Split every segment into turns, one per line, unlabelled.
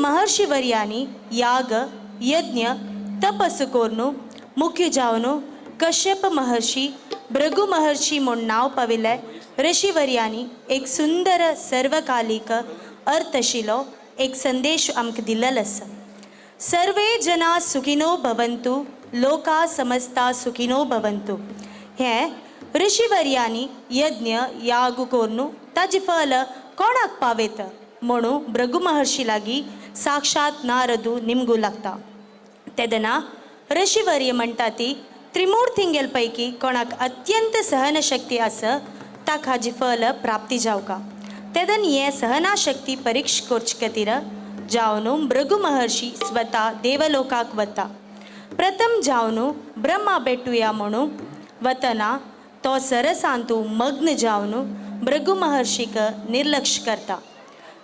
महर्षिवर्यांनी याग यज्ञ तपस कोरनु मुख्य जावनु कश्यप महर्षी भृगु महर्षी म्हूण नाव पाविल्ले ऋषिवर्यांनी एक सुंदर सर्वकालिक अर्थ आशिल्लो एक संदेश आमकां दिल्लो आसा. सर्वे जना सुखिनो भवन्तु लोका समस्ता सुखिनो भवन्तु. हें ऋषिवर्यांनी यज्ञ याग कोरनु ताजे फल कोणाक पावेत म्हणून भृगु महर्षी लागीं साक्षात नारदू निमगू लागता. तेदना ऋषिवर्य म्हणटा ती त्रिमूर्तींगेल पैकी कोणाक अत्यंत सहनशक्ती आसा ताका हाजी फल प्राप्ती जावका. तेदन हे सहनाशक्ती परीक्ष करचे खातीर जावन भृगु महर्षी स्वता देवलोकाक वता. प्रथम जावन ब्रह्मा भेटुया म्हणून वतना तो सरसांतू मग्न जावन भृगु महर्षीक निर्लक्ष करता.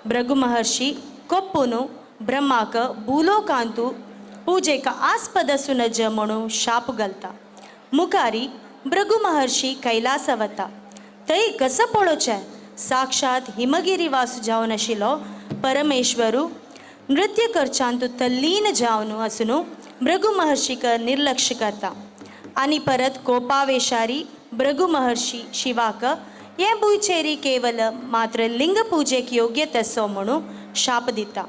भृगु महर्षी कोप्पून ब्रह्माक भूलोकांतू पूजेक आस्पद आसूं नज म्हणून शाप घालता. मुखारी भृगु महर्षी कैलास वता. थंय कसं पळोवचें साक्षात हिमगिरी वास जावन आशिल्लो परमेश्वरू नृत्य करच्यांतू तल्लीन जावन आसून भृगु महर्षीक निर्लक्ष करता. आनी परत कोपावेशारी भृगु महर्षी शिवाक हे भुंयचेरी केवल मात्र लिंग पूजेक योग्य तसो म्हणून शाप दिता.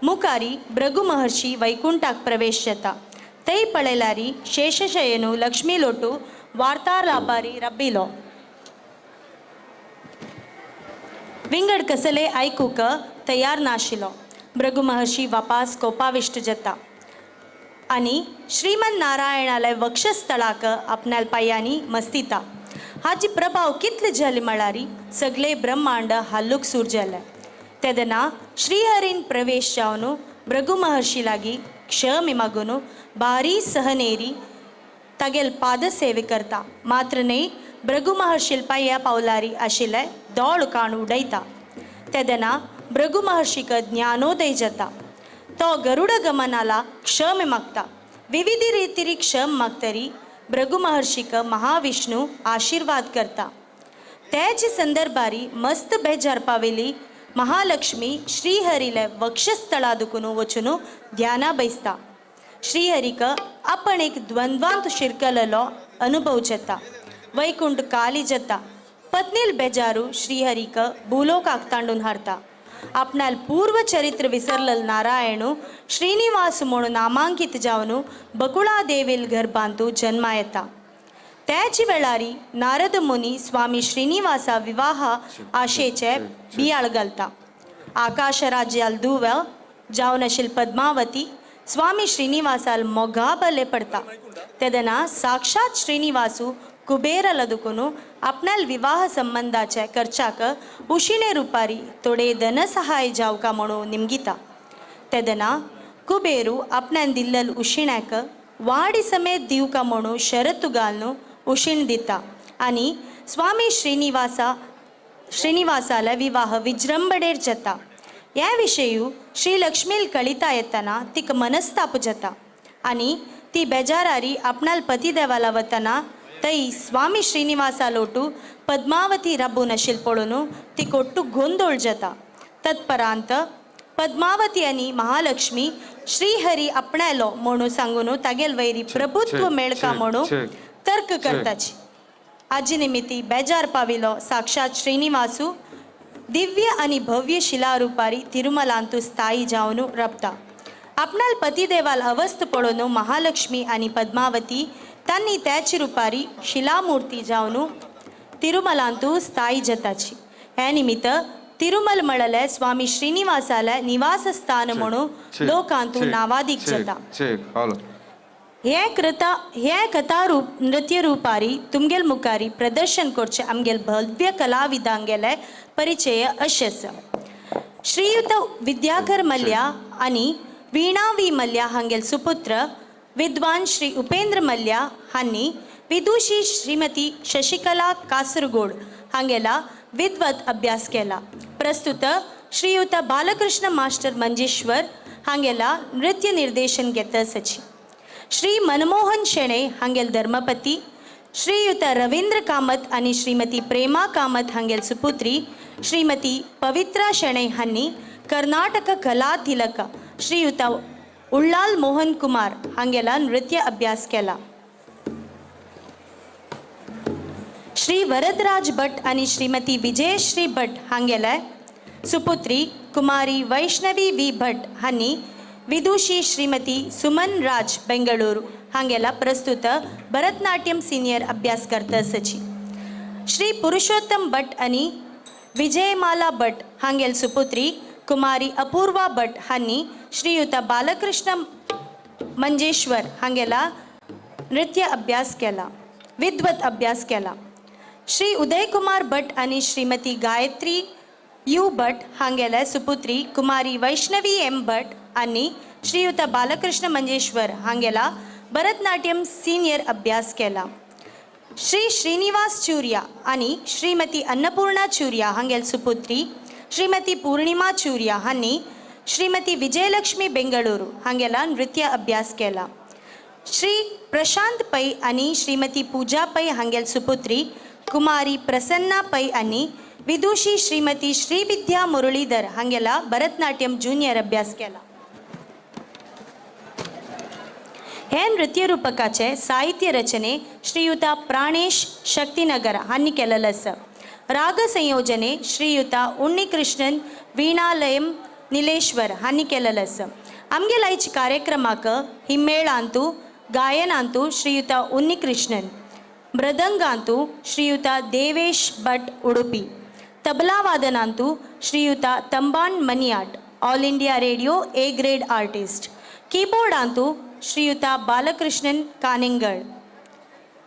मुखारी भृगु महर्षी वैकुंठाक प्रवेश जाता. थंय पळयल्यारी शेषशयनू लक्ष्मी लोटू वार्तालापारी रब्बिलो. विंगड कसले आयकूक तयार नाशिल्लो. भृगु महर्षी वापास कोपाविष्ट जाता आनी श्रीमन नारायणालय वक्षस्थळाक आपणाल पांयांनी मस्तिता. हाची प्रभाव कितले जाले म्हळ्यारी सगळे ब्रह्मांड हाल्लूक सूर जाले. तेदना श्रीहरीन प्रवेश जावन भृगु महर्षी लागीं क्षमे मागून बारी सहनेरी तागेल पादसेवे करता. मात्र न्ही भृगु महर्षी पांया पावलारी आशिल्ले दोळ काण उडयता. तेदना भृगु महर्षीक ज्ञानोदय जाता. तो गरुड गमनाला क्षम मागता. विविध रितीरी क्षम मागतरी भृगु महर्षीक महाविष्णू आशीर्वाद करता. त्याच संदर्भारी मस्त बेजार पाविली महालक्ष्मी श्रीहरीले वक्षस्थळा दुखून वचून ध्याना बसता. श्रीहरीक आपण एक द्वंद्वांत शिरकलेलो अनुभव जाता. वैकुंठ खाली जाता. पत्नील बेजारू श्रीहरीक भूलोकाक तांडून हारता. आपणाल पूर्व चरित्र विसरलेल नारायणू श्रीनिवास म्हणून नामांकित जावन बकुळा देवील गर्भांतू जन्मा येता. त्याच वेळारी नारद मुनी स्वामी श्रीनिवासा विवाह आशेचे बियाळ घालता. आकाश राज्याल धुव जावन आशिल्ली पद्मावती स्वामी श्रीनिवासाल मोगा बले पडता. तेदना साक्षात श्रीनिवासू कुबेराला दुखून आपणाल विवाह संबंधाचे खर्चाक उशिणे रुपारी थोडे धन सहाय जावका म्हणून निमगिता. तेदना कुबेरू आपणान दिल्लेल उशिण्याक वाडी समेत दिवका म्हणून शरत घालून उशीण दिता. आनी स्वामी श्रीनिवासाला विवाह विजृंभणेर जाता. ह्या विशयी श्री लक्ष्मील कळिता येतना तिक मनस्ताप जाता आनी ती बेजारारी आपणाल पतिदेवाला वतना थंय स्वामी श्रीनिवासा लोटू पद्मावती राबून आशिल्ली पळोवन ती कोट्टू गोंदोळ जाता. तत्परांत पद्मावती आनी महालक्ष्मी श्रीहरी आपणायलो म्हणून सांगून तागेल वैरी प्रभुत्व मेळका म्हणून तर्क करताची. हाजे निमित्ती बेजार पाविलो साक्षात श्रीनिवासू दिव्य आनी भव्य शिलारुपारी तिरुमलांतू स्थायी जावन रबता. आपणाल पतिदेवाल अवस्थ पळोवन महालक्ष्मी आनी पद्मावती तांणी त्याची रुपारी शिलामूर्ती जावन तिरुमलांतू स्थायी जाताची. हे निमित्त तिरुमल म्हळ्यार स्वामी श्रीनिवासाला निवासस्थान म्हणून लोकांतू नावादीक जाता. हे कथा रूप नृत्य रुपारी तुमगेल मुखारी प्रदर्शन करचे आमगेल भव्य कलाविदांगेले परिचय अशें आसा. श्रीयुत विद्याधर मल्ल्या आनी वीणा वी मल्ल्या हांगेल सुपुत्र विद्वान श्री उपेंद्र मल्ल्या हांनी विदुषी श्रीमती शशिकला कासरगोड हांगेला विद्वत अभ्यास केला. प्रस्तुत श्रीयुत बालकृष्ण मास्टर मंजेश्वर हांगेला नृत्य निर्देशन घेता आसाची. श्री मनमोहन शेणे हांगेल धर्मपती, श्रीयुत रवींद्र कामत आनी श्रीमती प्रेमा कामत हांगेल सुपुत्री श्रीमती पवित्रा शेणे हांनी कर्नाटक कला तिलक श्रीयुत उल्लाल मोहन कुमार हांगेला नृत्य अभ्यास केला. श्री वरदराज भट आणि श्रीमती विजयश्री भट हांगेले सुपुत्री कुमारी वैष्णवी वी भट हांनी विदुषी श्रीमती सुमन राज बेंगळूरू हांगेला प्रस्तुत भरतनाट्यम सीनियर अभ्यास करतसची. श्री पुरुषोत्तम भट आणि विजयमाला भट हांगेल सुपुत्री कुमारी अपूर्वा भट हांनी श्रीयुत बालकृष्ण मंजेश्वर हांगेला नृत्य अभ्यास केला, विद्वत अभ्यास केला. श्री उदयकुमार भट आणि श्रीमती गायत्री यू भट हांगेले सुपुत्री कुमारी वैष्णवी एम भट आणि श्रीयुत बालकृष्ण मंजेश्वर हांगेला भरतनाट्यम सीनियर अभ्यास केला. श्री श्रीनिवास चूर्या आणि श्रीमती अन्नपूर्णा चूर्या हांगेल सुपुत्री श्रीमती पूर्णिमा चूर्या हांनी श्रीमती विजयलक्ष्मी बेंगळूरू हांगेला नृत्य अभ्यास केला. श्री प्रशांत पै आणि श्रीमती पूजा पै हांगेल सुपुत्री कुमारी प्रसन्ना पै आणि विदुषी श्रीमती श्रीविद्या मुरलीधर हांगेला भरतनाट्यम जूनियर अभ्यास केला. हे नृत्य रूपकाचे साहित्य रचने श्रीयुत प्राणेश शक्तिनगर हांनी केलेले आसा. राग संयोजने श्रीयुत उन्नीकृष्णन वीणालयम निलेश्वर हांनी केलेले आसा. आमगे आयच्या कार्यक्रमाक हिम्मेळांतू गायनांतू श्रीयुत उन्नीकृष्णन, मृदंगांतू श्रीयुत देवेश भट उडुपी, तबला वादनांतू Shriyut Tamban Maniyat All India Radio A grade artist, कीबोर्डांतू श्रीयुत बालकृष्णन कानिंगळ,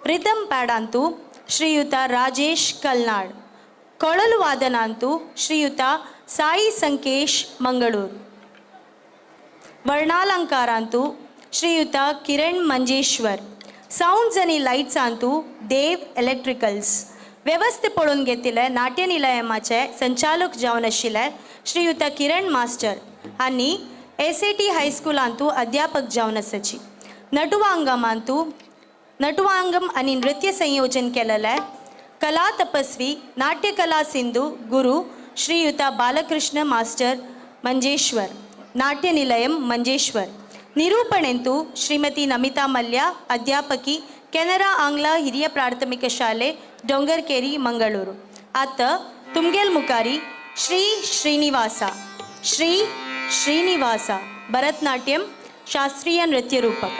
रिदम पॅडांतू श्रीयुत राजेश कलनाड, कोळल वादनांतू श्रीयुत साई संकेश मंगळूर, वर्णालंकारांतू श्रीयुत किरण मंजेश्वर, साऊंड्स आणि लाईट्सांतू देव इलेक्ट्रिकल्स. व्यवस्थे पळोवन घेतिल्ले नाट्य निलयमाचे संचालक जावन आशिल्ले श्रीयुत किरण मास्टर हांनी SAT हायस्कुलांतू अध्यापक जावन आसाची. नटुवांगम आणि नृत्य संयोजन केलेले कला तपस्वी नाट्यकला सिंधू गुरु श्रीयुत बालकृष्ण मास्टर मंजेश्वर, नाट्य निलयम मंजेश्वर. निरूपणेंतू श्रीमती नमिता मल्ल्या, अध्यापकी ಕೆನರಾ ಆಂಗ್ಲ ಹಿರಿಯ ಪ್ರಾಥಮಿಕ ಶಾಲೆ ಡೊಂಗರ್ಕೇರಿ ಮಂಗಳೂರು. ಆತ ತುಮ್ಗೆಲ್ ಮುಕಾರಿ ಶ್ರೀ ಶ್ರೀನಿವಾಸ ಭರತನಾಟ್ಯಂ ಶಾಸ್ತ್ರೀಯ ನೃತ್ಯ ರೂಪಕ.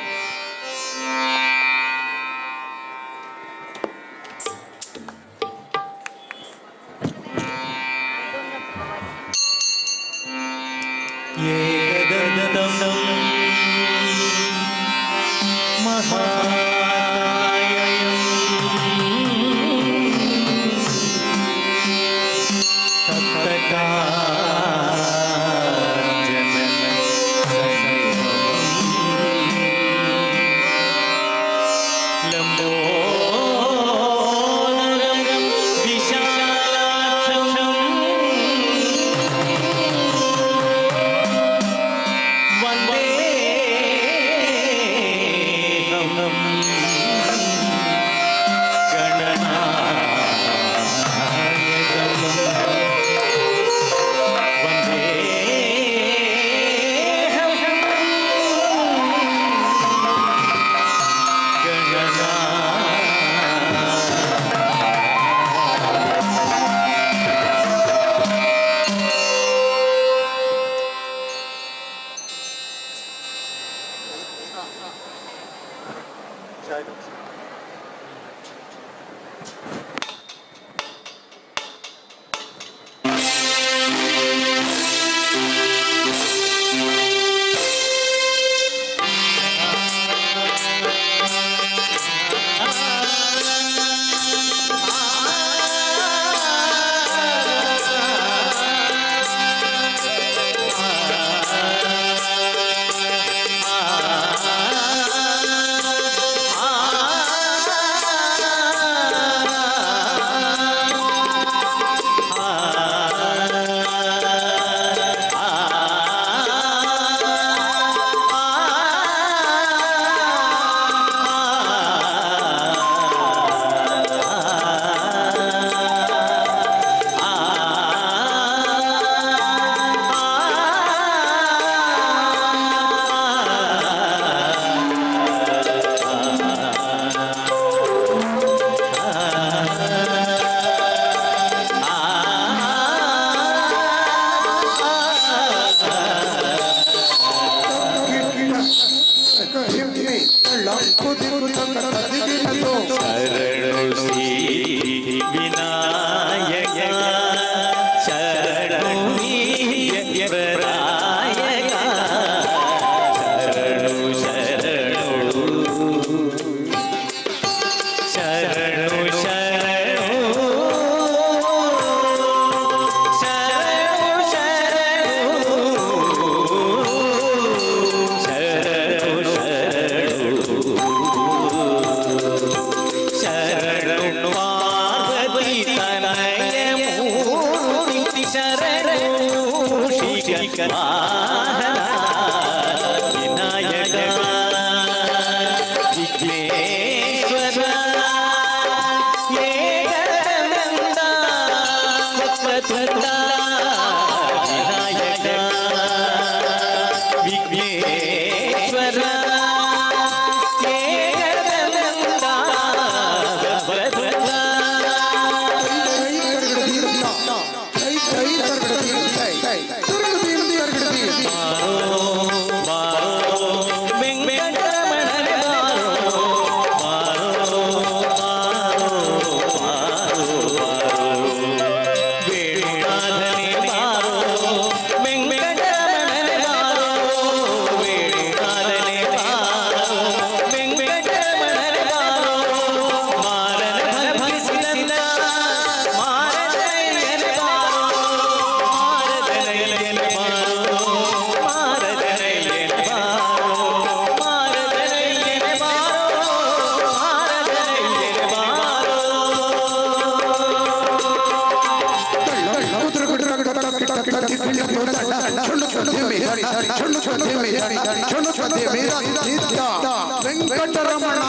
ವೆಂಕಟರಮಣ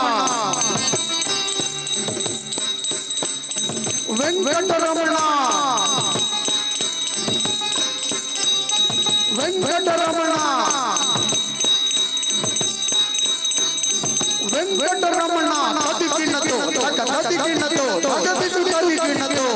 ವೆಂಕಟರಮಣ ವೆಂಕಟರಮಣ ವೆಂಕಟರಮಣ ತದಿಕಿಣತು ತದಿಕಿಣತು ತಗದಿಸು ತದಿಕಿಣತು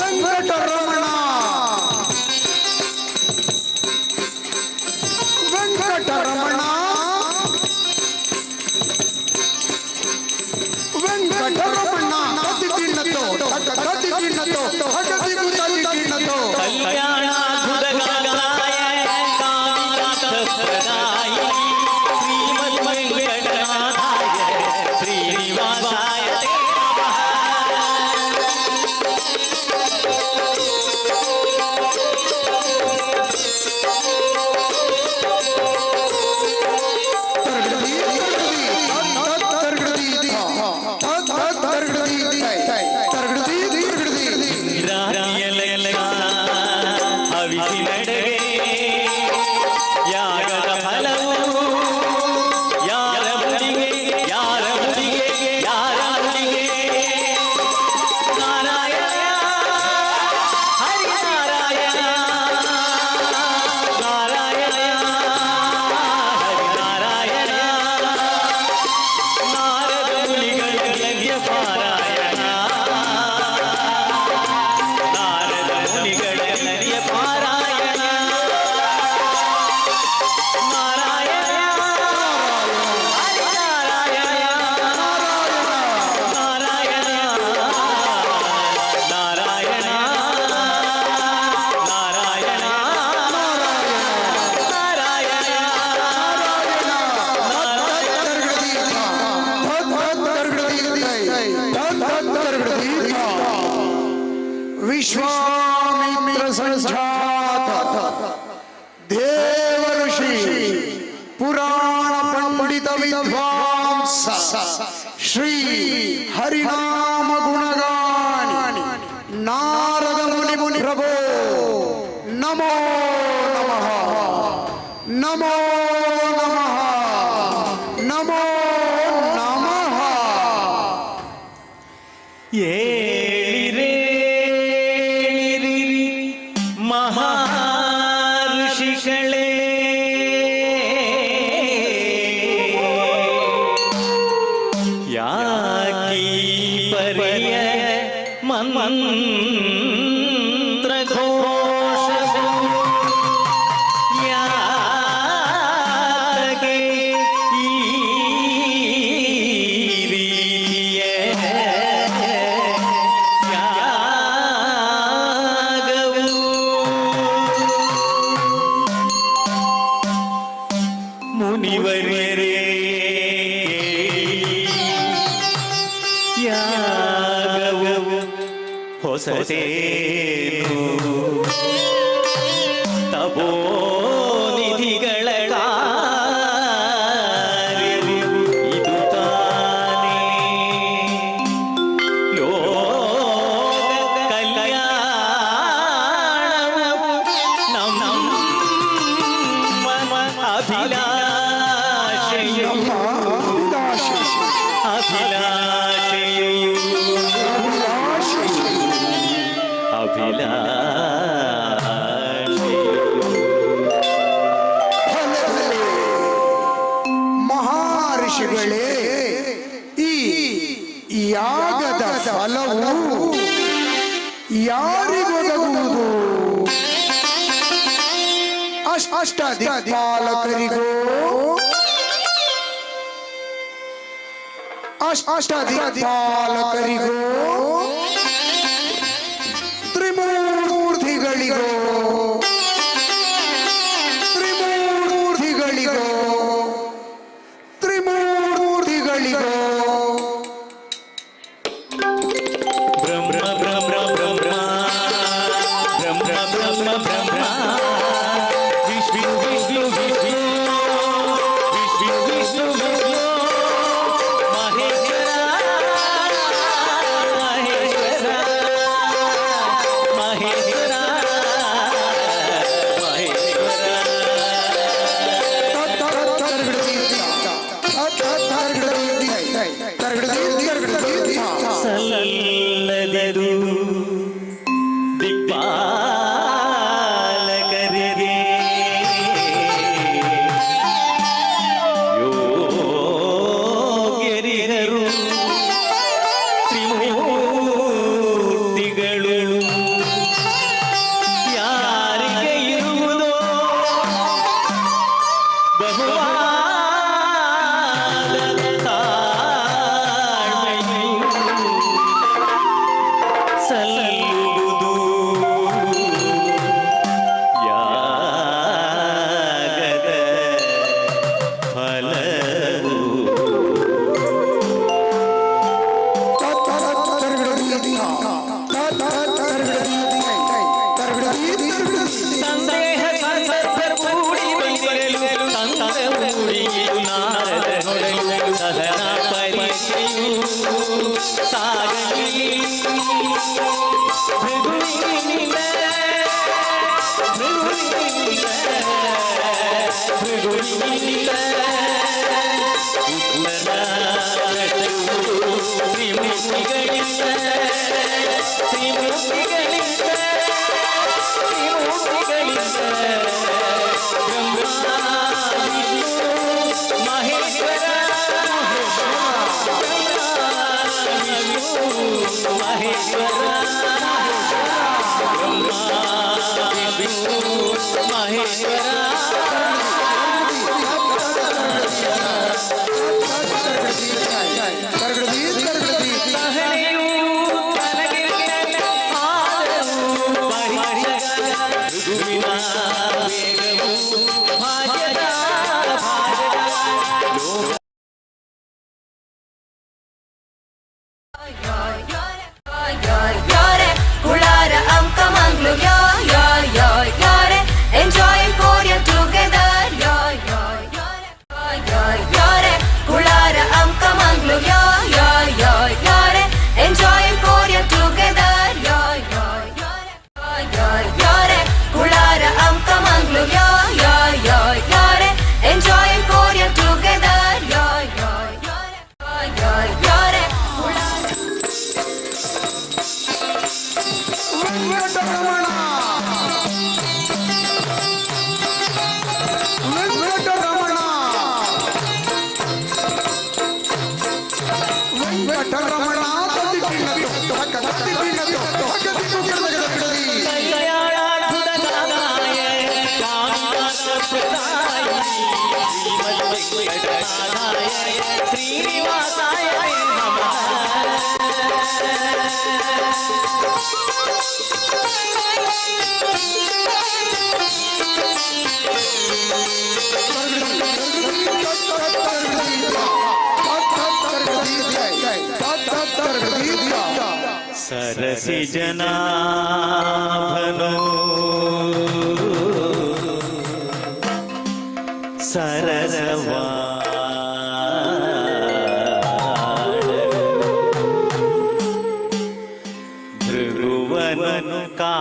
ವೆಂಕಟರಮಣ ವೆಂಕಟರಮಣ ವೆಂಕಟರಮಣ ಕದಿಗಿಣ್ಣತೋ ಕದಿಗಿಣ್ಣತೋ ಕದಿಗಿಣ್ಣತೋ
ಕಲ್ಯಾಣಾದ್ಭುತಗಾಯ ಕಾಮಿನಾಥಪ್ರದಾಯ ಶ್ರೀಮದ್ವೆಂಕಟನಾಥಾಯ ಶ್ರೀನಿವಾಸಾಯ ತೇ ಹವಿಸಿ ನಡೆಗೆ ಯಾಗದ ಫಲವು ಯಾರ ಮುಡಿಗೆ ಯಾರ ಮುಡಿಗೆ ಯಾರ ಮುಡಿಗೆ ನಾರಾಯಣ ಹರಿನಾರಾಯಣ ನಾರಾಯಣ ಹರಿನಾರಾಯಣ ನಾರದ ಮುನಿಗಳ ಯಜ್ಞ ಪಾರಾಯಣ ನಾರದ ಮುನಿಗಳ ಯಜ್ಞ ಪಾರಾಯಣ ನಾರಾಯಣ ಹರಿನಾರಾಯಣ ನಾರಾಯಣ ನಾರಾಯಣ ನಾರಾಯಣ
ವಿಶ್ವಾಮಿತ್ರ ಸಂಜಾತ ದೇವಋಷಿ ಪುರಾಣ ಪಂಡಿತ ವಿದ್ವಾಂಸ ಶ್ರೀ ಹರಿನಾಮ ಗುಣಗಾನಿ ನಾರದ ಮುನಿ ಪ್ರಭೋ ನಮೋ ನಮಃ ನಮೋ ನಮಃ ನಮೋ ನಮಃ.
ಏಳಿರೇಳಿರಿ ಮಹರ್ಷಿಗಳೇ ಯಾಕೀ ಪರಿಯ ಮಂತ್ರಘೋಷವು ಯಾಕೆ ಈ ರೀತಿಯ ಯಾಗವು ಮುನಿವರೇ ಯಾಗವು ಹೊಸತೇನು ತಪೋನಿಧಿಗಳ ಕಾರ್ಯವು ಇದು ತಾನೇ ಲೋಕ ಕಲ್ಯಾಣವು ನಮ್ಮ ಅಭಿಲಾಷೆಯು ಅಭಿಲಾಷೆಯು
ಮಹರ್ಷಿಗಳೇ, ಈ ಯಾಗದ ಫಲವು ಯಾರಿಗೊದಗುವುದು? ಅಷ್ಟದಿಕ್ಪಾಲಕರಿಗೋ ಅಷ್ಟದಿಕ್ಪಾಲಕರಿಗೋ ತ್ರಿಮೂರ್ತಿಗಳಿಗೋ ತ್ರಿಮೂರ್ತಿಗಳಿಗೋ ತ್ರಿಮೂರ್ತಿಗಳಿಗೋ
ಬ್ರಹ್ಮ ಬ್ರಹ್ಮ ಬ್ರಹ್ಮ ಬ್ರಹ್ಮ ಬ್ರಹ್ಮ ಬ್ರಹ್ಮ ವಿಷ್ಣು ವಿಷ್ಣು ವಿಷ್ಣು ವಿಷ್ಣು ವಿಷ್ಣು ವಿಷ್ಣು ಮಹೇಶ್ವರ ಮಹೇಶ್ವರ ಮಹೇಶ್ವರ ಸಲ್ಲದಿರು ದಿಕ್ಪಾಲಕರಿಗೆ ಯೋಗ್ಯರಿದರು ತ್ರಿಮೂರ್ತಿಗಳು ಸಂದೇಹ ಸಂದರ್ಭ ಕೂಡಿ ಬಂದಿರಲು ತಂದ ಮೂಡಿಯು ನಾರದ ಹೊರಲು ಸಹನ ಪರೀಕ್ಷೆಯು ಸಾಗಲಿ ಭೃಗುವಿನಿಂದ सरसि जनाभनो सरसवा भृगुवन का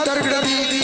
Targadi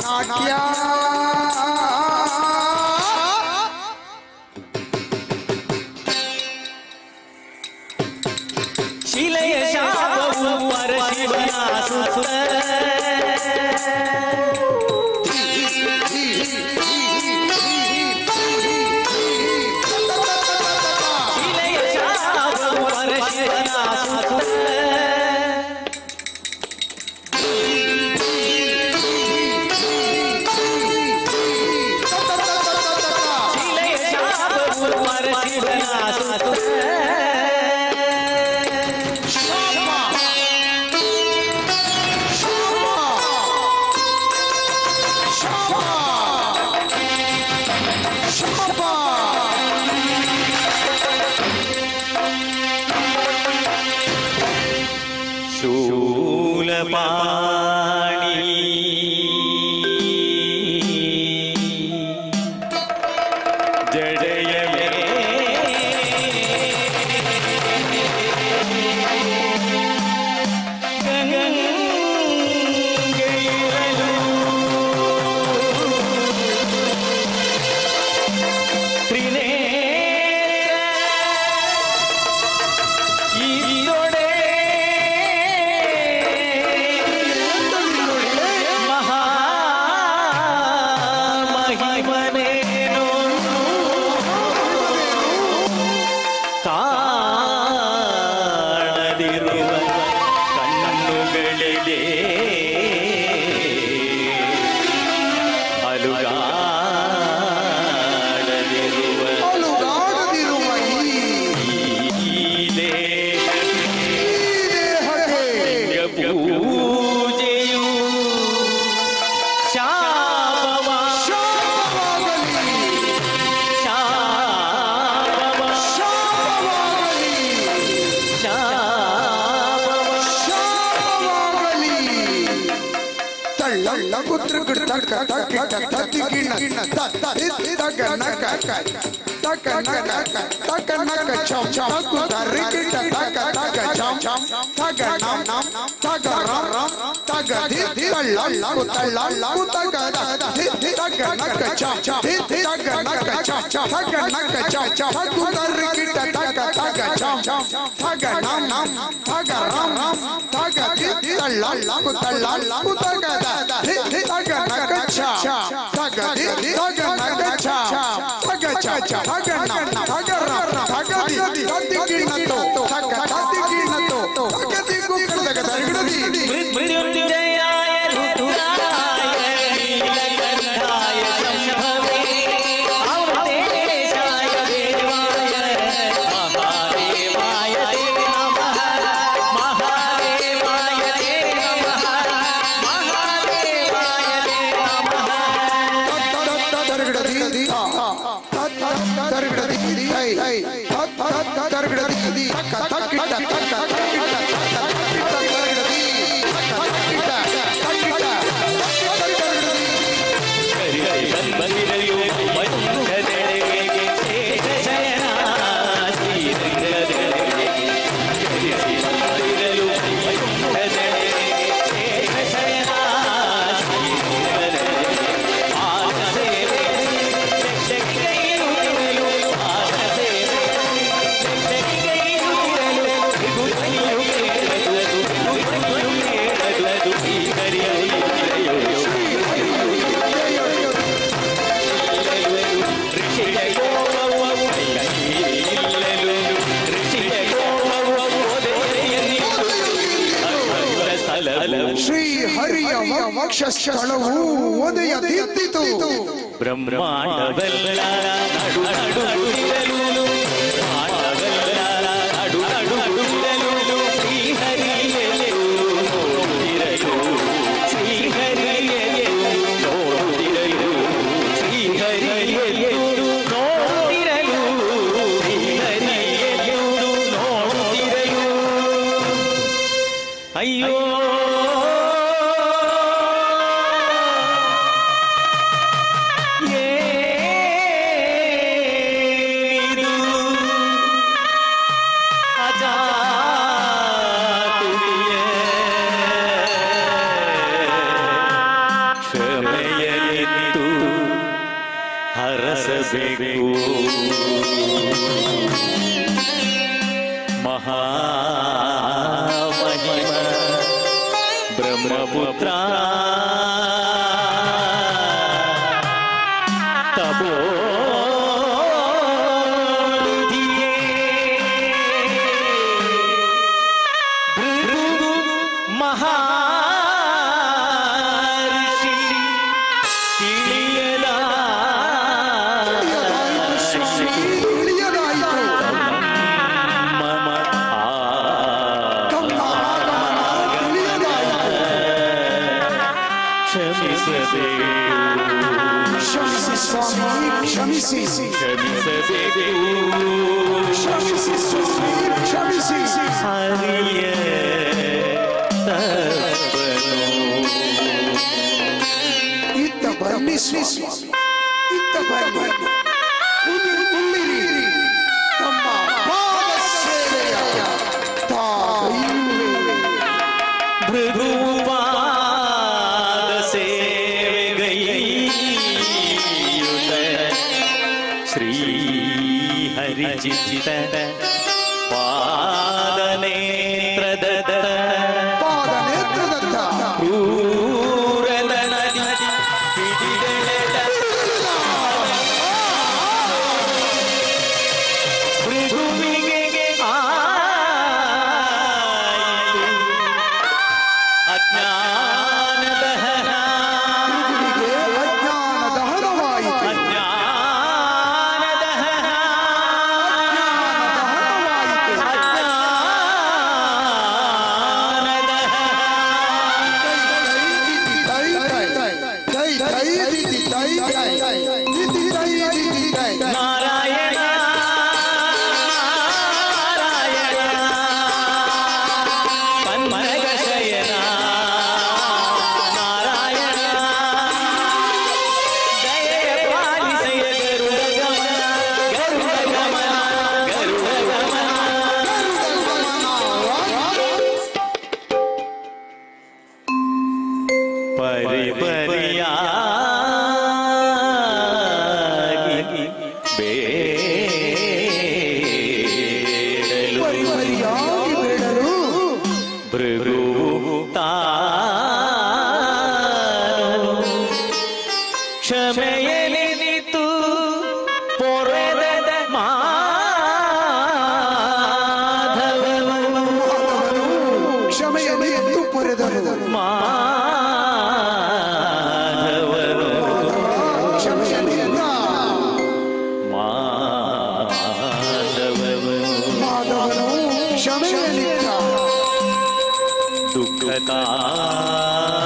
ನಾಟ್ಯ
ಶಿಲೆಯ ಶಾಪವು ಪರಶಿವನ ಸುತ್ತ ಶಿಲೆಯ ಶಾಪವು ಪರಶಿವನ ಸುತ್ತ ಶಿಲೆಯ ಶಾಪವು ಪರಶಿವನ ಸುತ್ತ ಶೂಲಪಾಣಿ ಜಡೆಯಲೇ ಗಂಗೆಯಿರಲು ತ್ರಿನೇತ್ರ ಈರೊಡೆ ಮಹಿಮನೇನು ಕಾಣದಿರುವ ಕಣ್ಣುಗಳಿಗೆ ಅಲುಗಾಡದಿರುವ ಈ ದೇಹಕ್ಕೆ ಪೂಜೆಯು ಶಾಪವ ಮೃತ್ಯುಂಜಯಾಯ ಋತುರಾಯ ನೀಲಕಂಠಾಯ ಶಂಭವೇ ಅಮೃತೇಶಾಯ ದೇವಾಯ ಮಹಾದೇವಾಯ ತೇ ನಮಃ ಮಹಾದೇವಾಯ ತೇ ನಮಃ ಮಹಾದೇವಾಯ ತೇ ನಮಃ ಬಂದಿರಲು ಮಂಗದೆಡೆಗೆ ಶೇಷಶಯನ ಶ್ರೀರಂಗದೆಡೆಗೆ ಬಂದಿರಲು ಮಂಗದೆಡೆಗೆ ಶೇಷಶಯನ ಶ್ರೀರಂಗದೆಡೆಗೆ ಪಾದಸೇವೆ ರಕ್ಷಕಿಗೈರುತ್ತಿರಲು ಪಾದಸೇವೆ ರಕ್ಷಕಿಗೈರುತ್ತಿರಲು ತ್ರಿಗುಣಿಯು ಕೇಳದು ಶ್ರೀಹರಿಯು
ಶ್ರೀ ಹರಿಯ ವಕ್ಷಸ್ಥಳವು ಉದಯ ದೀಪ್ತಿತು.
ಬ್ರಹ್ಮಾಂಡವೆಲ್ಲ ನಡು ನಡುಗಿರಲು ಬ್ರಹ್ಮಾಂಡವೆಲ್ಲ ನಡು ನಡುಗಿರಲು ಶ್ರೀಹರಿಯೆಯು ನೋಡಿರಲು ಶ್ರೀಹರಿಯೆಯು ನೋಡಿರಲು ಶ್ರೀಹರಿಯೆಯು ನೋಡಿರಲು ಶ್ರೀಹರಿಯೆಯು ನೋಡಿರಲು ಅಯ್ಯೋ ಅಜಾತು ಹರಸಬೇಕು ಮಹಾಮಹಿಮ ಬ್ರಹ್ಮಪುತ್ರ ತಪೋ ಮಹಾಋಷಿ ತಿಳಿಯದ ಮಮ
ಕ್ಷಮಿಸಿ
ಕ್ಷಮಿಸಬೇಕು
ಕ್ಷಮಿಸಿ ಸ್ವಾಮಿ ಕ್ಷಮಿಸಿ
ಹರಿಯ ತಪ್ಪನು
ಇತ್ತ ಬನ್ನಿ ಸ್ವಾಮಿ ಇತ್ತ ಬನ್ನಿ ಉಳ್ಳಿರಿ ತಮ್ಮ ಪಾದ ಸೇವೆಯ ತಾಯಿರುವೆ
ಭೃಗುಪಾದ ಸೇವೆಗೈಯುತ ಶ್ರೀ ಹರಿಚಿತ್ತ ಪಾದನೇತ್ರದ
ಪಾದ ನೇತ್ರದತ್ತ
ಕ್ರೂರದ ನದಿ ಹಿಡಿದೆಳೆದ ಭೃಗುವಿಗೆ ಆಯಿತು ಅಜ್ಞಾನದ
ಗುರುವಿಗೆ ಅಜ್ಞಾನ ದಹನವಾಯಿತು
ಅಜ್ಞಾನದ ನಾರಾಯಣ ನಾರಾಯಣ ಪನ್ಮಗ ಶಯನ ನಾರಾಯಣ ದಯೆಯ ಪಾಲಿಸೆಯ ಗರುಡ ಗಮನ ಗರುಡ ಗಮನ ಗರುಡ ಗಮನ ಪರಿಪರಿಯಾಗಿ ಬೇಡಲು ಭೃಗು ತಾನು ಕ್ಷಮೆಯಲಿ ನಿಂತು ಪೊರೆದ ಮಾಧವನು
ಕ್ಷಮೆಯನ್ನು ಎತ್ತು ಪೊರೆದನು
ಮಾಧವನು
ಕ್ಷಮೆಯನ್ನು
ಮಾಧವನು
ಮಾಧವನು ಕ್ಷಮೆಯಲ್ಲಿದ್ದ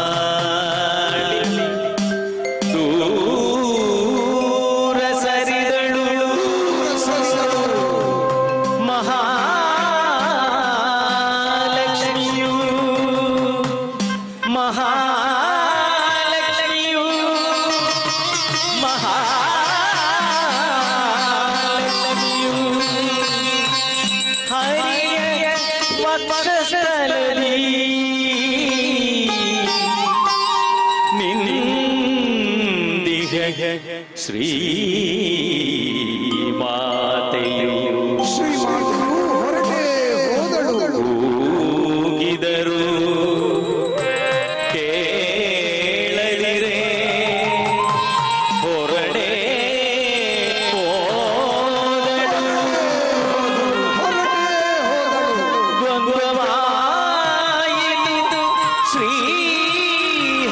ದುಃಖತಾಳಿ ದೂರ ಸರಿದಳು ಮಹಾಲಕ್ಷ್ಮಿಯು ಮಹಾಲಕ್ಷ್ಮಿಯು ಮಹಾಲಕ್ಷ್ಮಿಯು ಹರಿಯ ವಕ್ಷಸ್ಥಲದಲ್ಲಿ ನಿಂದಿಗ ಶ್ರೀ ಮಾತೆಯು
ಶ್ರೀಮಾತೆಯು ಹೊರಟೆ ಹೋದಳು
ಕೂಗಿದರು ಕೇಳಲಿರೆ ಹೊರಡೆ ಹೋದಳು
ಹೊರಟೆ ಹೋದಳು
ದ್ವಂದ್ವವಾಯಿತು ಶ್ರೀ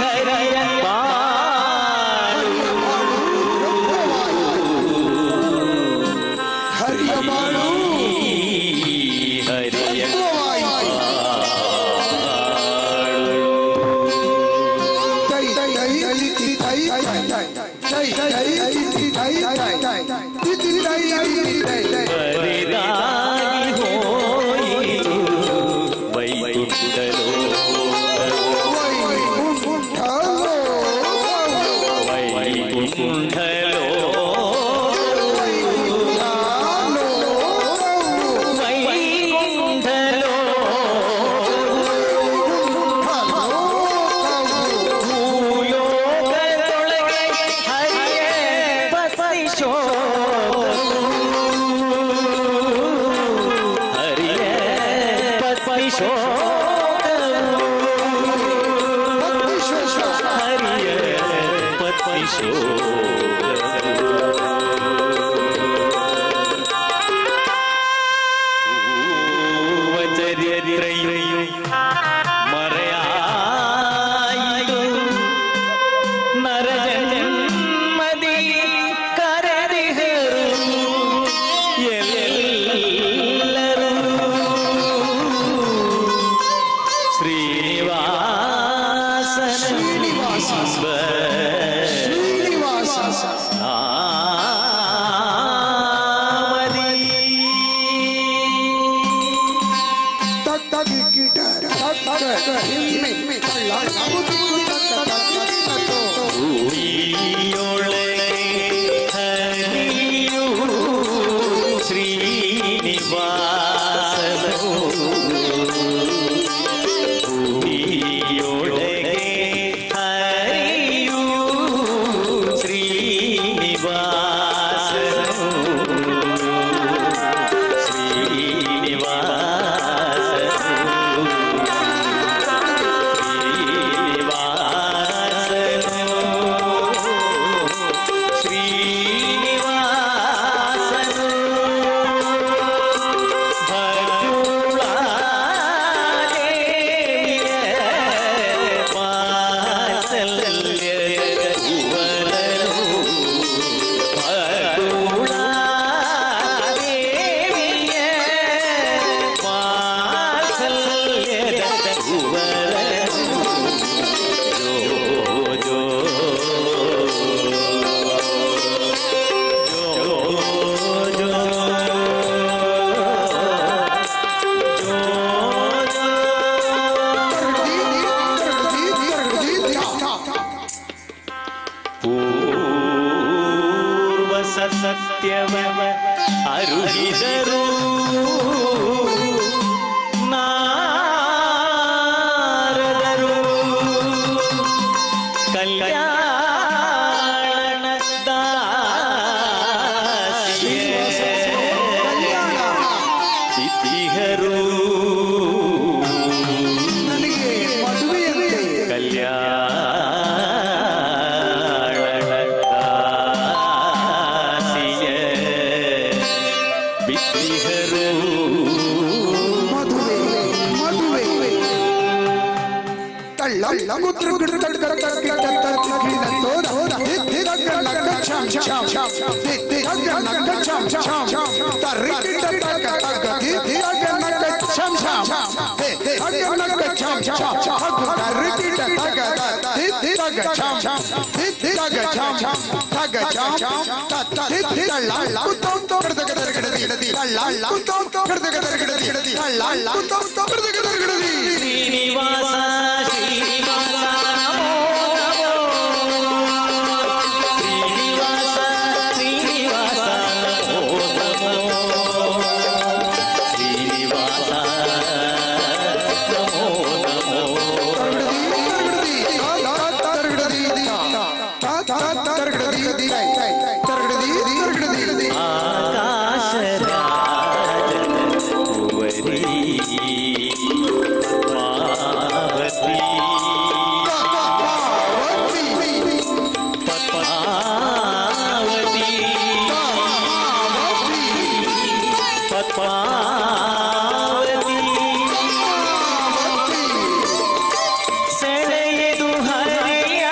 ಹರಿಯ ಬಾಳು ಸತ್ಯವ ಅರುಹಿದರು ನಾರದರು ಕಲ್ಯಾಣ ಇತಿಹರು
ನನಗೆ ಮದುವೆಯಂತೆ
ಕಲ್ಯಾಣದಾಸಿಯ ಬಿತ್ತಿಹರು
ಮದುವೆ ಮದುವೆ
ಶ್ರೀನಿವಾಸ ಶ್ರೀನಿವಾಸ ಶ್ರೀನಿವಾಸ ಶ್ರೀನಿವಾಸ ಶ್ರೀನಿವಾಸ ನಮೋ ಪದ್ಮಾವತಿ ಸೆಳೆಯದು ಹರಿಯ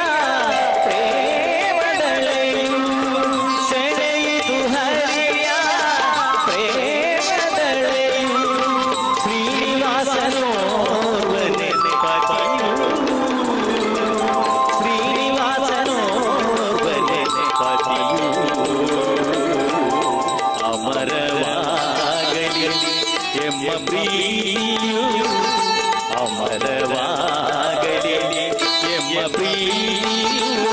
ಪ್ರೇಮದಳೆಯು ಸೆಳೆಯದು ಹರಿಯ ಪ್ರೇಮದಳೆಯು ಶ್ರೀನಿವಾಸನೋರ್ವನೆ ಪತಿಯು ಶ್ರೀನಿವಾಸನೋರ್ವನೆ ಪತಿಯು ಅಮರವಾಗಲಿ ಎಂಬ ಪ್ರಿಯು ಅಮರವಾಗಲಿ ಎಂಬ ಪ್ರಿಯು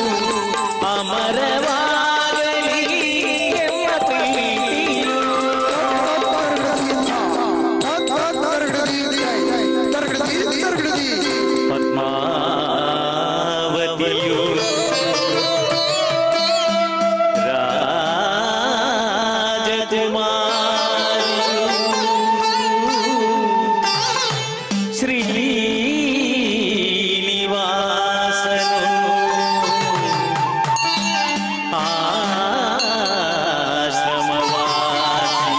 ಅಮರವಾಗಲಿ ಎಂಬ ಪ್ರಿಯು ಪದ್ಮಾವತಿಯು ಶ್ರೀನಿವಾಸನು ಆಶ್ರಮವಾಸಿ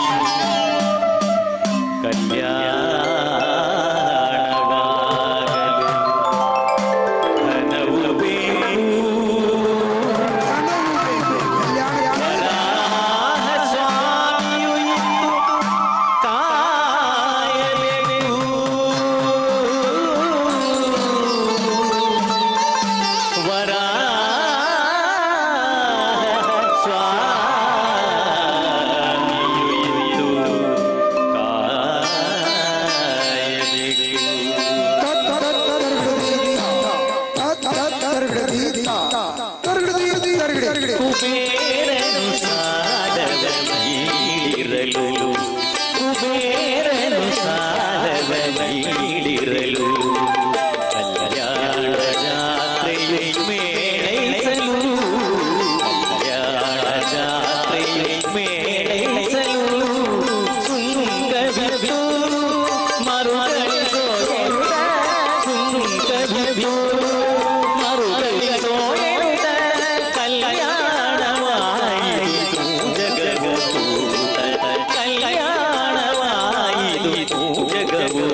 ಕಲ್ಯಾಣವಾಗಲು ಧನವು ಬೇಕು ವರಾಹ ಸ್ವಾಮಿಯು ಇದ್ದು ಕಾಯಬೇಕು ವರಾಹ ಸ್ವಾಮಿಯು ಇದ್ದು ಕಾಯಬೇಕು ಕುಬೇರನು ಸಾಲವ ನೀಡಿರಲು ಕುಬೇರನು ಸಾಲವ ನೀಡಿರಲು ಕಲ್ಯಾಣ ಜಾತ್ರೆಯು ಮೇಳೈಸಲು ಕಲ್ಯಾಣ ಜಾತ್ರೆಯು ಮೇಳೈಸಲು ಸುಂಗವಿದು ಮರುಗಳಿಸೋಯೆಂದ ಸುಂಗವಿದು ಮರುಗಳಿಸೋಯೆಂದ ಕಲ್ಯಾಣವಾಯಿತು ಜಗವು ಕಲ್ಯಾಣವಾಯಿತು ಜಗವು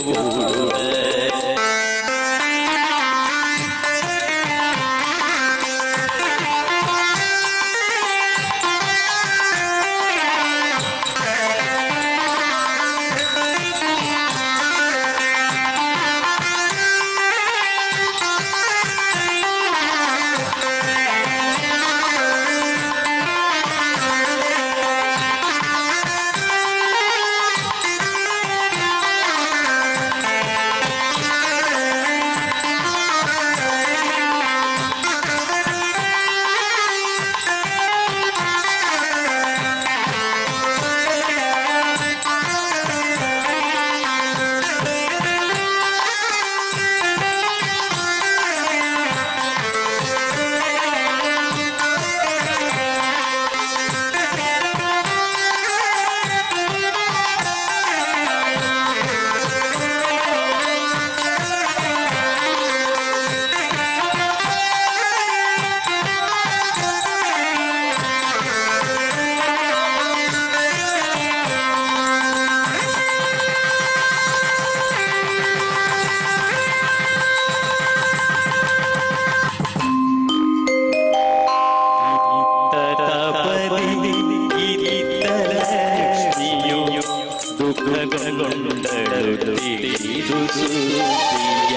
ಮಗಗೊಂಡಳು ತಿಳಿದು ಸುದ್ದಿಯ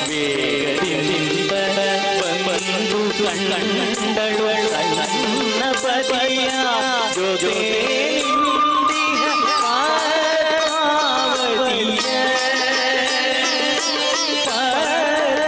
ವೇಗದಿಂದ ಬಂದು ಕಂಡಳು ನನ್ನ ಪತಿಯ ಜೊತೆ ನಿಂದಿಹ ಪಾರ್ವತಿಯ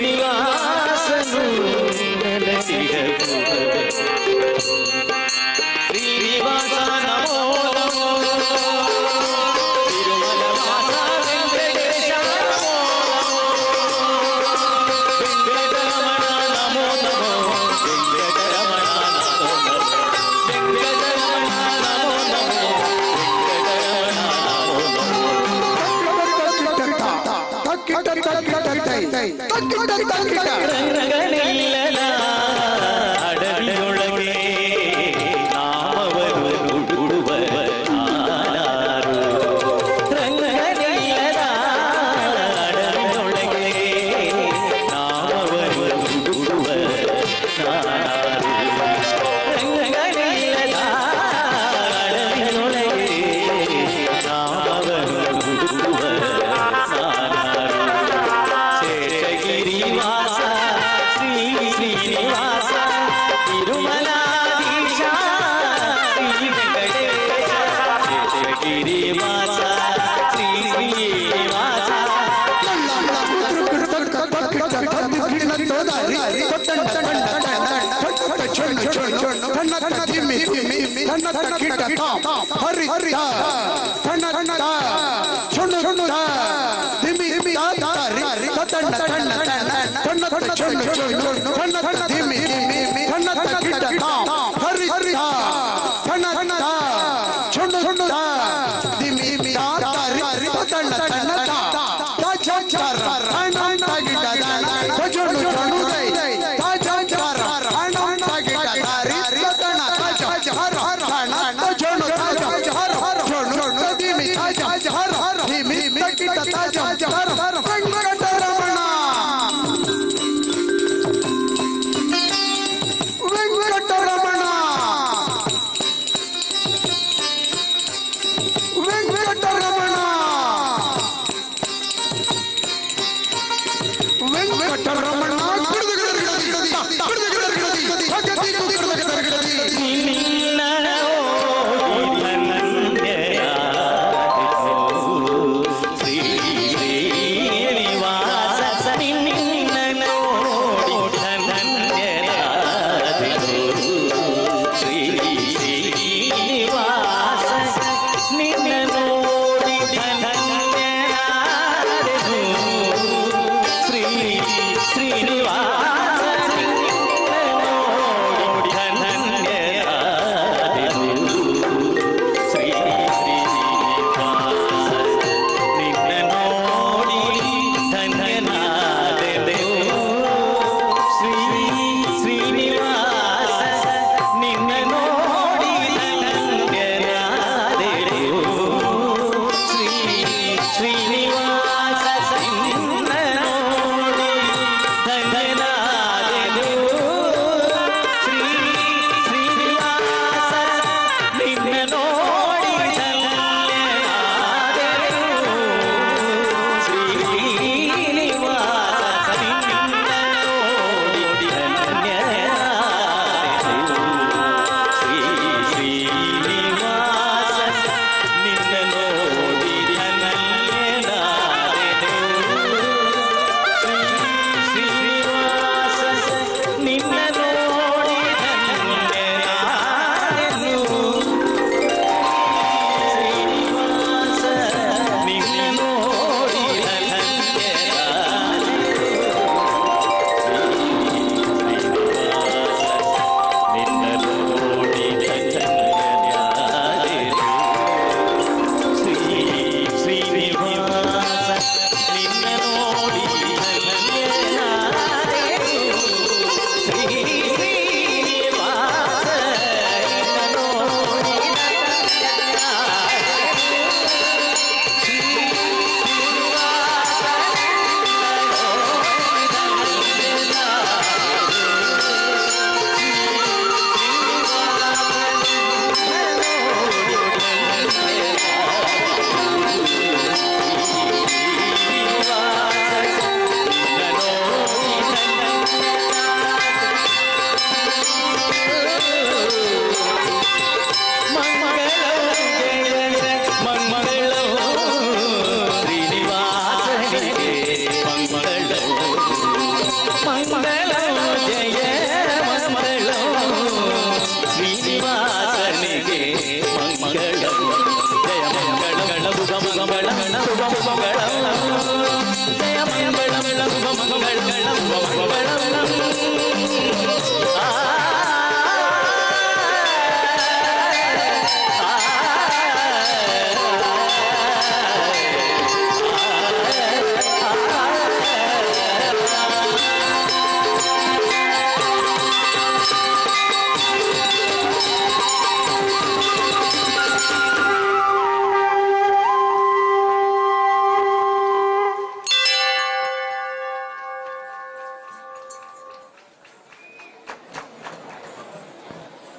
ಶ್ರೀನಿವಾಸನು ನೆಲೆಸಿದ ಶ್ರೀನಿವಾಸ ನಮೋ ನಮೋ ತಿರುಮಲ ವಾಸ ವೆಂಕಟೇಶ ನಮೋ ವೆಂಕಟರಮಣ ನಮೋ ನಮೋ ವೆಂಕಟರಮಣ ನಮೋ ವೆಂಕಟರಮಣ ನಮೋ ನಮೋ ವೆಂಕಟರಮಣ ನಮೋ ರಂಗನಿಲ್ಲದ ಅಡವಿಯೊಳಗೆ ನಾಮವರು ನುಡುವ ನಾನಾರು ರಂಗನಿಲ್ಲದ ಅಡವಿಯೊಳಗೆ ನಾಮವರು ನುಡುವ ನಾನಾರು ರಂಗನಿಲ್ಲದ ಅಡವಿಯೊಳಗೆ ನಾಮವರು ನುಡುವ ನಾನಾರು ಶೇಷಗಿರಿವಾಸ ಶ್ರೀ ಶ್ರೀನಿವಾಸ ತಿರುಮಲಾಧೀಶ ಶ್ರೀ ವೆಂಕಟೇಶ ಶೇಷಗಿರಿವಾಸ ಶ್ರೀ ಶ್ರೀನಿವಾಸ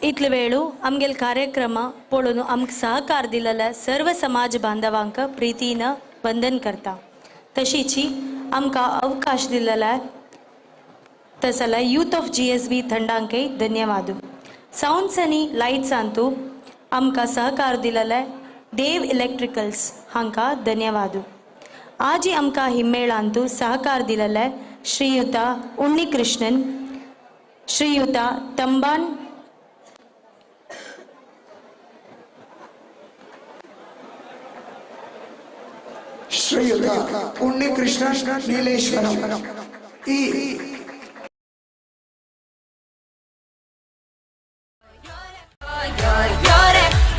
इतले वेळू आमगेल कार्यक्रम पळून आमक सहकार दिलेल्या सर्व समाज बांधवांक प्रीतीनं वंदन करता तशीची आमकां अवकाश दिलेल्या तसला यूथ ऑफ GSB थंडांके धन्यवाद साउंड्स आनी लायट्स तू आमकां सहकार दिलेले देव इलेक्ट्रिकल्स हांकां धन्यवाद आज आमकां हिम्मेळांतू सहकार दिलेले श्रीयुता उन्नीकृष्णन श्रीयुता तंबान
ಶ್ರೀಯುತ ಉನ್ನಿಕೃಷ್ಣ ನೀಲೇಶ್ವರಂ ಈ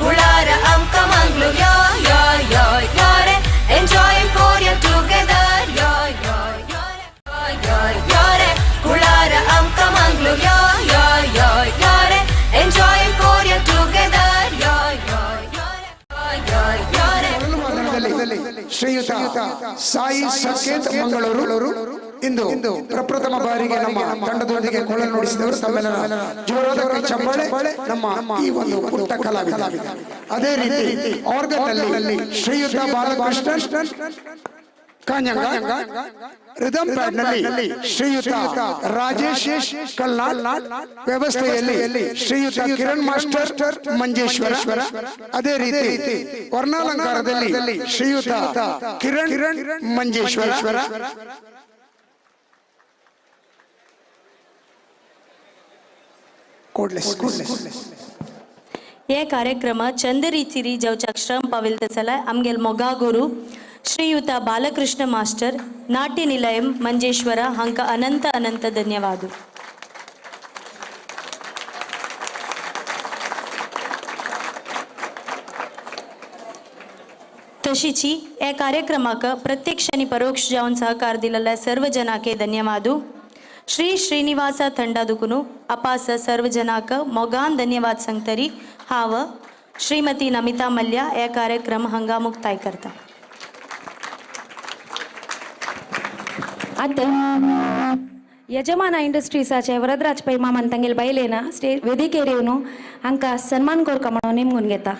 Kulara amka manglu yo yo yo yo re enjoying Korea together yo yo yo yo yo re Kulara amka manglu yo yo yo yo re enjoying Korea together yo yo yo yo yo re
ಶ್ರೀಯುತ ಸಾಯಿ ಸಂಕೇತ್ ಮಂಗಳೂರು ಇಂದು ಪ್ರಪ್ರಥಮ ಬಾರಿಗೆ ನಮ್ಮ ತಂಡದೊಂದಿಗೆ ಕೊಳಲು ನುಡಿಸಿದವರು ತಮ್ಮೆಲ್ಲರ ಜೋರಾದ ಚಪ್ಪಾಳೆ ನಮ್ಮ ಈ ಒಂದು ಪುಟ್ಟ ಕಲಾವಿದ ಅದೇ ರೀತಿ ಆರ್ಗನ್ ನಲ್ಲಿ ಶ್ರೀಯುತ ಬಾಲಕೃಷ್ಣ ಕಾಂಜಂಗ ರಿದಮ್ ಪ್ಯಾಡ್ ನಲ್ಲಿ ಶ್ರೀಯುತ ರಾಜೇಶ್ ಕಲ್ನಾಳ್ ವ್ಯವಸ್ಥೆಯಲ್ಲಿ ಶ್ರೀಯುತ ಕಿರಣ್ ಮಾಸ್ಟರ್ ಮಂಜೇಶ್ವರ ಅದೇ ರೀತಿ ವರ್ಣಾಲಂಕಾರದಲ್ಲಿ ಶ್ರೀಯುತ ಕಿರಣ್ ಮಂಜೇಶ್ವರ
हे कार्यक्रम चंद रितीरी जावच्याक श्रम पाविल तसला आमगेल मोगा गुरु श्रीयुता बालकृष्ण मास्टर नाट्य निलयम मंजेश्वर हांका अनंत अनंत धन्यवाद तशीची हे कार्यक्रमाक प्रत्यक्ष आणि परोक्ष जावन सहकार दिलेल्या सर्व जनाके धन्यवाद श्री श्रीनिवास थंडादुकुनु अपास सर्व जनाक मोगान धन्यवाद सांगतरी हाव श्रीमती नमिता मल्ल्या हे कार्यक्रम हांगा मुक्ताय करता
आता यजमान इंडस्ट्रीसाचे वरदराज पै मामन तंगेल बायलेना वेदिकेर येवन हांकां सन्मान कोरका म्हणून नेमून घेता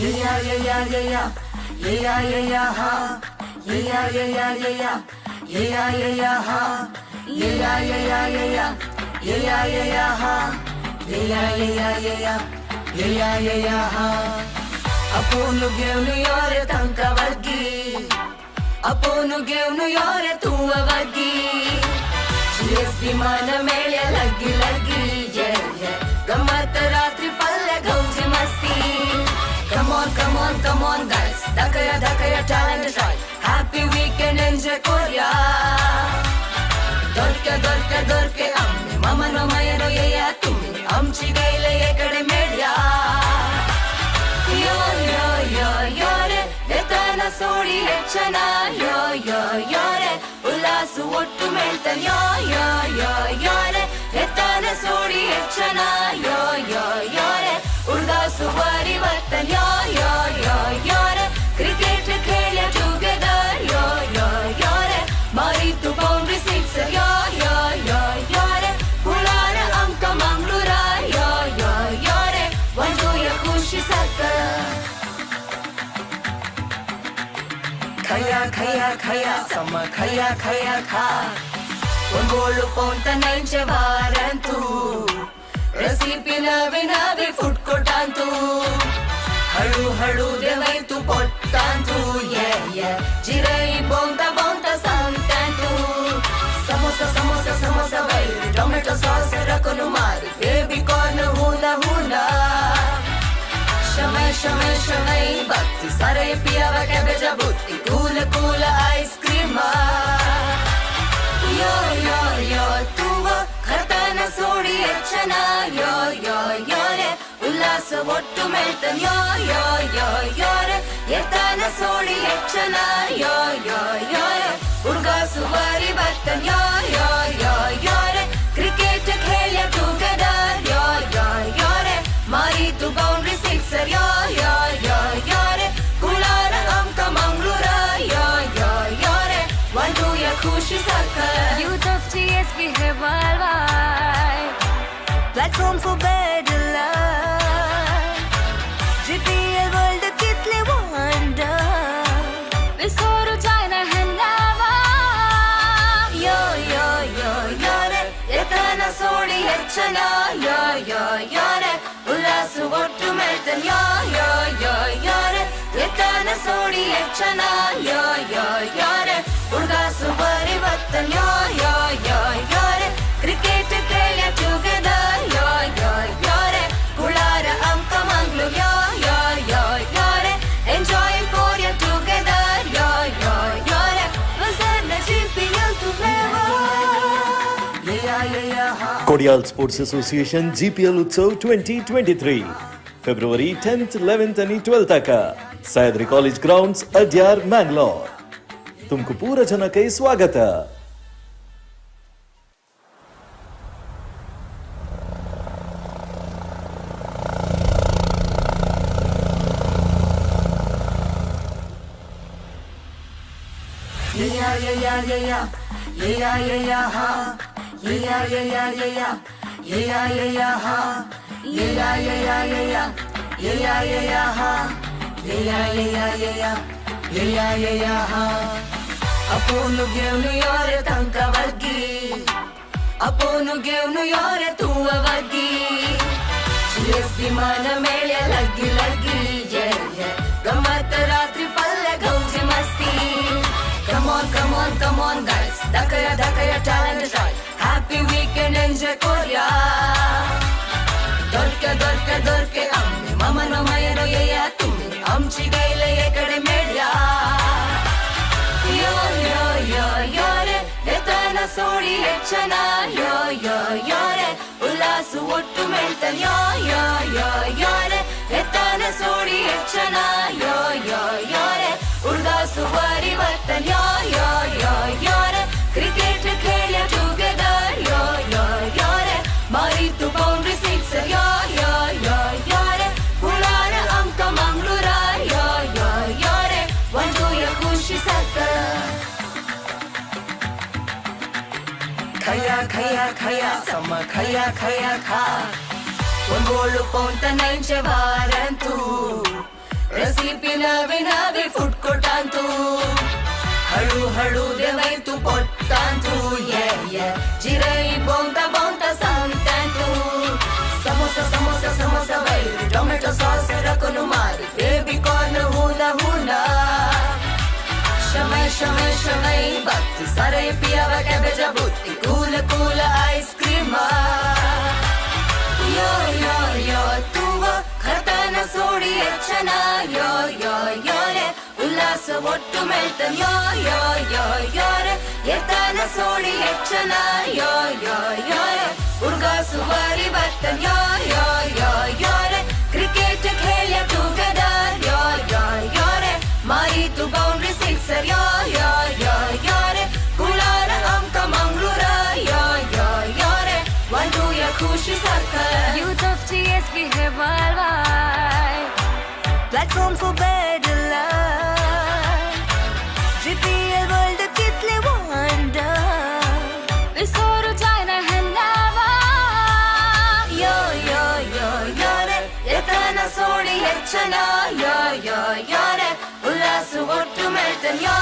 yeah, yeah, yeah, yeah, yeah, yeah, yeah, yeah, ha, yeah, yeah, yeah, yeah, yeah, yeah, yeah, yeah, ha, yeah, yeah, yeah, yeah, yeah, yeah, yeah, yeah, ha, yeah, yeah, yeah, yeah, yeah, yeah, yeah, yeah, ha. Apunu gevnu yore tanka vargi, apunu gevnu yore tuwa vargi. Yes, vimana melya lagi lagi, yeah yeah. Gamat ratri palle gauji masti. Come on, come on, come on, guys. Dakaya dakaya talent show. Happy weekend enjoy Korea. Dorke dorke dorke amne mama no mayano yeya tummi amchi gaile ekade media. Yo yo yo yo re etana sodi echana yo yo yo re ullasu ottu meltan yo yo yo yo re etana sodi echana yo yo yo re ullasu varivattan yo yo yo yo re cricket khela together yo yo yo re maritu boundary sixer yo yo yo yo re pulara anka manglura yo yo yo re vandu ya khushi sakka khaya khaya khaya sama khaya khaya kha un bolu ponta nanche varantu recipe navi navi food kotantu hadu hadu devaitu pottantu yeah yeah jirai bonta bonta santantu samosa samosa samosa vai tomato sauce rakonu mari baby corn hula hula shamai shamai shamai bhakti sare piyava cabbage butti cool cool ice cream yo yo yo tuva khatana sodi echana yo yo yo re ullasa ottu meltan yo yo yo yo re etana sodi echana yo yo yo re urgasu varivattan yo yo yo yo re cricket khela together yo yo yo re maritu boundary sixer yo yo yo yo re kulara amka manglura yo yo yo re vandu ya khushi sakka youth of TSB have worldwide platform for better life GPL world kitle wonder visoru China handava yo yo yo yo re etana sodi echana yo yo yo re ullasu ottu meltan yo yo yo yo re etana sodi echana yo yo yo re urgasu varivattan yo yo yo yo re cricket khela together yo yo yo re kulara amka manglu yo yo yo yo re enjoy Korea together yo yo yo re wasna GPL to flavor yeah yeah yeah
Kodial Sports Association GPL Utsav 2023 February 10th, 11th and 12th तक Sahyadri college grounds Adyar Mangalore तुमको पूरा जनಕ್ಕೆ स्वागत
yeah yeah yeah yeah yeah yeah yeah yeah ha yeah yeah yeah yeah yeah yeah yeah yeah ha yeah yeah yeah yeah yeah yeah yeah yeah ha yeah yeah yeah yeah yeah yeah yeah yeah ha apunu gevnu yore tanka vargi apunu gevnu yore tuwa vargi yes vimana melya lagi lagi yeah yeah gamat ratri palle gauji masti come on come on come on guys dakaya dakaya talent show happy weekend enjoy Korea dorke dorke dorke amne mama no mayano yeya tummi amchi gaile ekade media yo yo yo yo re etana sodi echana yo yo yo re ullasu ottu meltan yo yo yo yo re etana sodi echana yo yo yo re urgasu varivattan yo yo yo yo re cricket khela together yo yo yo re maritu boundary sixer yo yo yo yo re pulara amka manglura yo yo yo re vandu ya khushi sakka khaya khaya khaya sama khaya khaya kha un bolu ponta nanche varantu recipe नवी नवी food कोर्टांतू हळू देवायतू पोट्टांतू ये जिरई बोंता बोंता सांगतांतू समोसा समोसा समोसा वैरी टೊಮೆಟೊ ಸಾಸ್ ರಕನು ಮಾರಿ ಬೇಬಿ ಕಾರ್ನ್ ಹೂನಾ ಶಮೈ ಬತ್ತಿ ಸರೈ ಪಿಯವ ಕ್ಯಾಬೇಜ ಬುತ್ತಿ ಕೂಲ ಐಸ್ ಕ್ರೀಮ್ यो तुव ಖತನ ಸೋಡಿ ಹೆಚ್ಚನ ಯೋ ರೇ ಉಲ್ಲಾಸ ಒಟ್ಟು ಮೆಲ್ತನ್ ಯೋ ರೇ ಎತ್ತನ ಸೋಡಿ ಹೆಚ್ಚನ ಯೋ ರೇ ಉರ್ಗಾಸು ಬಾರಿ ಬತ್ತನ್ ಯೋ ರೇ ಕ್ರಿಕೆಟ್ ಖೇಲ್ಯ ಟುಗೆದರ್ ಯೋ ರೇ ಮಾರಿ ತು ಬೌಂಡ್ರಿ ಸಿಕ್ಸರ್ ಯೋ ರೇ ಕುಳಾರ ಅಂಕ ಮಂಗ್ಳೂರ ಯೋ ರೇ ಒಂದು या खुशी सारखा
Youth of TSB है worldwide Platform for better life GPL world कितले wonder विसरू China है नावा
यो रे ಎತ್ತನ ಸೋಡಿ ಹೆಚ್ಚನ ಯೋ ರೇ ಉಲ್ಲಾಸ ಒಟ್ಟು ಮೆಲ್ತನ್ ಯೋ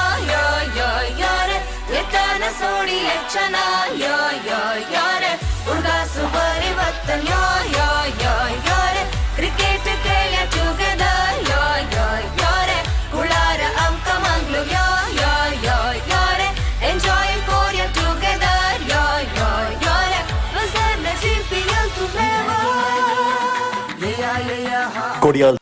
ರೇ ಎತ್ತನ ಸೋಡಿ ಹೆಚ್ಚನ ಯೋ ರೇ ಉರ್ಗಾಸು ಬರಿ ಬತ್ತನ್ ಯೋ ರೇ ಕ್ರಿಕೆಟ್ ಖೇಲ್ಯ ಟುಗೆದರ್ ಯೋ ರೇ ಕುಳಾರ ಅಂಕ ಮಂಗ್ಳೂರ್ ಯೋ ರೇ ಎಂಜಾಯ್ ಕೋರಿಯಾ ಟುಗೆದರ್ ಯೋ ರೇ ವಸರ್ನ GPL to never
कोडियाल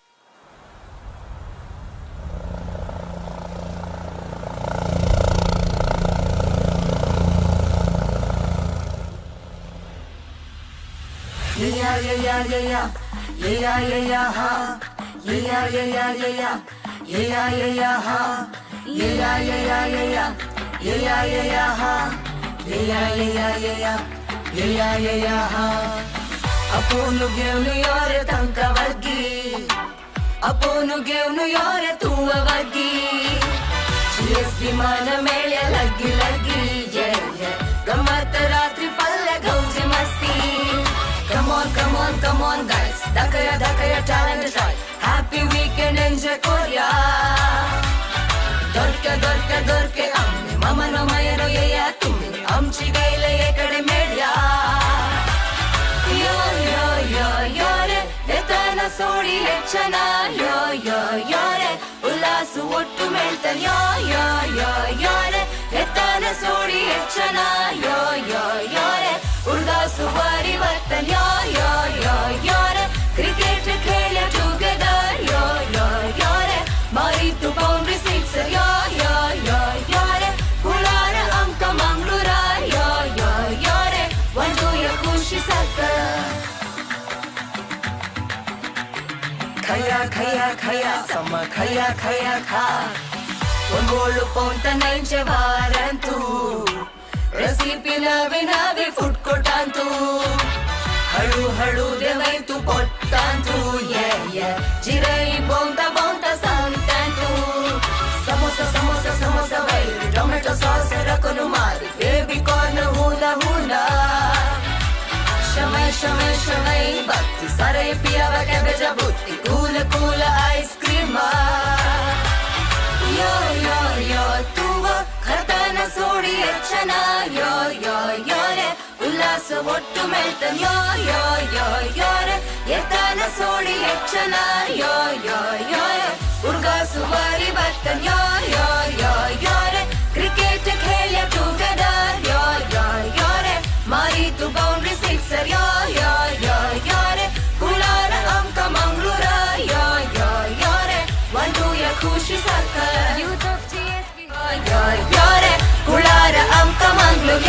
ಅಪ್ಪನು ಗೆವ್ನು ಯೋರೆ ತಂಕ ವರ್ಗಿ ಅಪ್ಪನು ಗೆವ್ನು ಯೋರೆ ತುಂಬ ವರ್ಗಿ GSB ಮಾನ ಮೇಳ ಲಗ್ಗಿ ಗಮ್ಮತ್ತ ರಾತ್ರಿ ಪಲ್ಲೆ ಗೌಜಿ ಮಸ್ತಿ come on guys ಧಕಯ talent try happy weekend enjoy korea ದೊರ್ಕೆ ಅಮ್ಮೆ ಮಮನೋ ಮಯನೋ ಯಯ್ಯ तुम्ही आमची गैले एकडे मेड्या ಯೋ ರೇ ಎತ್ತನ ಸೋಡಿ ಹೆಚ್ಚನ ಯೋ ರೇ ಉಲ್ಲಾಸ ಒಟ್ಟು ಮೆಲ್ತನ್ ಯೋ ರೇ ಎತ್ತನ ಸೋಡಿ ಹೆಚ್ಚನ ಯೋ ರೇ ಉರ್ಗಾಸು ಬಾರಿ ಬತ್ತನ್ ಯೋ ರೇ ಕ್ರಿಕೆಟ್ ಖೇಲ್ಯ ಟುಗೆದರ್ ಯೋ ರೇ ಮಾರಿ ತು ಬೌಂಡ್ರಿ ಸಿಕ್ಸರ್ ಯೋ ರೇ ಕುಳಾರ ಅಂಕ ಮಂಗ್ಳೂರ ಯೋ ರೇ ಒಂದು ಯ ಖುಷಿ ಸಾಕ ಖಯ ಸಮ ಖಯ ಖಾ ಒಂದೋಳು ಪೌಂತ ನೈಜೆ ವಾರಂತೂ ರೆಸಿಪಿ ನವಿ ಫುಡ್ ಕೊಟ್ಟಂತೂ ಹಳು ದೇವೈತು ಪೊಟ್ಟಂತೂ ಜಿರೈ ಬೌಂತ ಸಂತಂತೂ ಸಮೋಸ ವೈರಿ ಟೊಮೆಟೊ ಸಾಸ್ ರಕನು ಮಾರಿ ಬೇಬಿ ಕಾರ್ನ್ ಹೂನಾ ಶಮೈ ಬತ್ತಿ ಸರೈ ಪಿಯವ ಕ್ಯಾಬೇಜ ಬುತ್ತಿ ಕೂಲ ಐಸ್ ಕ್ರೀಮ್ ಯೋ ತುವ ಖತನ ಸೋಡಿ ಹೆಚ್ಚನ ಯೋ ರೇ ಉಲ್ಲಾಸ ಒಟ್ಟು ಮೆಲ್ತನ್ ಯೋ ರೇ ಎತ್ತನ ಸೋಡಿ ಹೆಚ್ಚನ ಯೋ ರೇ ಉರ್ಗಾಸು ಬಾರಿ ಬತ್ತನ್ ಯೋ ರೇ ಕ್ರಿಕೆಟ್ ಖೇಲ್ಯ ಟುಗೆದರ್ ಯೋ ರೇ ಮಾರಿ ತು ಬೌಂಡ್ರಿ ಸಿಕ್ಸರ್ ಯೋ ರೇ ಕುಳಾರ ಅಂಕ ಮಂಗ್ಳೂರ ಯೋ ರೇ ಒಂದು ಯ ಖುಷಿ ಸಾಕ
Youth of TSB
ಯೋ ರೇ ಕುಳಾರ ಅಂಕ ಮಂಗ್ಳೂರ್